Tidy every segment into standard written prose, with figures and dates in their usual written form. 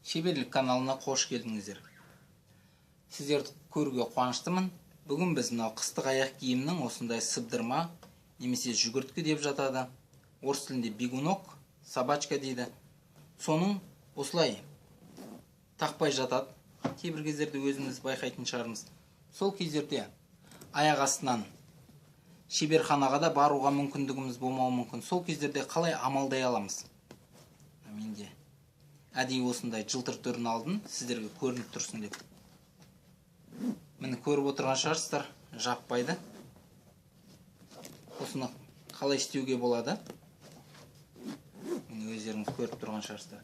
Шеберлік каналына қош келдіңіздер. Сіздерді көруге қуаныштымын. Бүгін біз мынау қыстық аяқ киімнің осындай сыбдырма, немесе жүгірткі деп жатады. Орыс тілінде бегунок, собачка дейді. Соның осылай тақпай жатады. Кейбір кездерде өзіміз байқайтын шығармыз. Сол кездерде аяқ астынан шеберханаға да баруға мүмкіндігіміз болмауы мүмкін. Сол кездерде қалай амалдай аламыз? Менде әдейі осындай жылтыр түрін алдым, сіздерге көрініп тұрсын деп. Мені көріп отырған шығарсыздар, жаппайды. Осыны қалай істеуге болады? Мені өздеріңіз көріп тұрған шығарсыздар.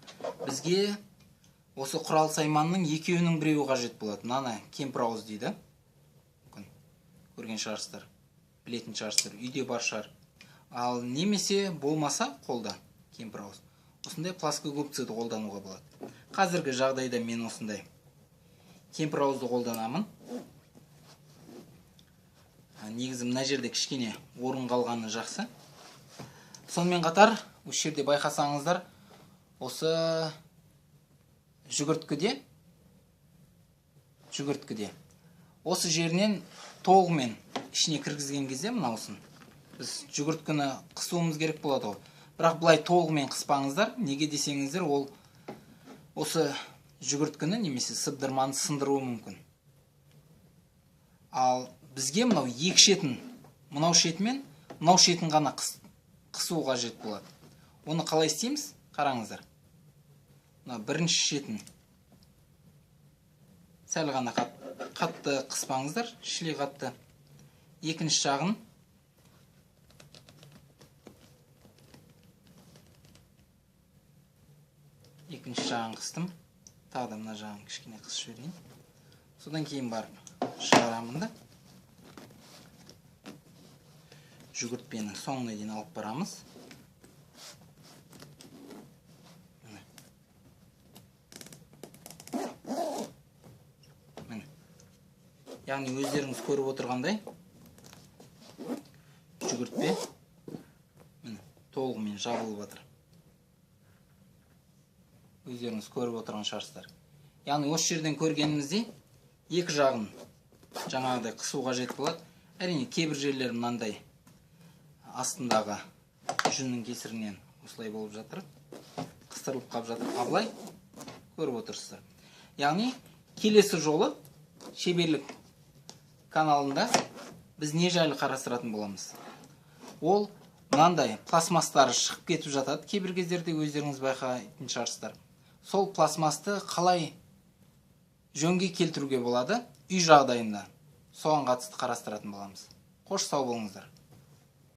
Бізге осы құрал сайманның екеуінің біреуі қажет болады. Мынаны кемпірауыз дейді. Көрген шығарсыздар, білетін шығарсыздар, үйде бар шығар. Ал немесе болмаса қолда кемпірауыз. Осындай плоскогубцияды қолдануға болады. Қазіргі жағдайда мен осындай кемпірауызды қолданамын. Негізі мына жерде кішкене орын қалғаны жақсы. Сонымен қатар, осы жерде байқасаңыздар, осы жүгірткіде осы жерінен толығымен ішіне кіргізген кезде мынаусын біз жүгірткіні қысуымыз керек болады ғой. Бірақ бұлай толығымен қыспаңыздар. Неге десеңіздер, ол осы жүгірткіні немесе сыбдырманы сындыруы мүмкін. Ал бізге мынау екі шетін, мынау шетімен, мынау шетін ғана қысу қажет болады. Оны қалай істейміз? Қараңыздар. Мынау бірінші шетін сәл ғана қатты қыспаңыздар, шілей қатты. Екінші жағын қыстым. Тағы да мына жағын кішкене қысып жіберейін. Содан кейін барып шығарамын да. Жүгіртпенің соңына дейін алып барамыз. Яғни өздеріңіз көріп отырғандай жүгіртпе толығымен жабылып жатыр. Өздеріңіз көріп отырған шығарсыздар. Яғни осы жерден көргенімізде екі жағын жаңағыдай қысу қажет болады. Әрине кейбір жерлер мынандай астындағы жүннің кесірінен осылай болып жатыр. Қыстырылып қалып жатыр. Абылай көріп отырсыздар. Яғни келесі жолы шеберлік каналында біз не жайлы қарастыратын боламыз? Ол мынандай пластмастары шығып кетіп жатады. Кейбір кездерде өздеріңіз байқайтын шығарсыздар. Сол пластмасты қалай жөнге келтіруге болады үй жағдайында? Соған қатысты қарастыратын боламыз. Қош сау болыңыздар.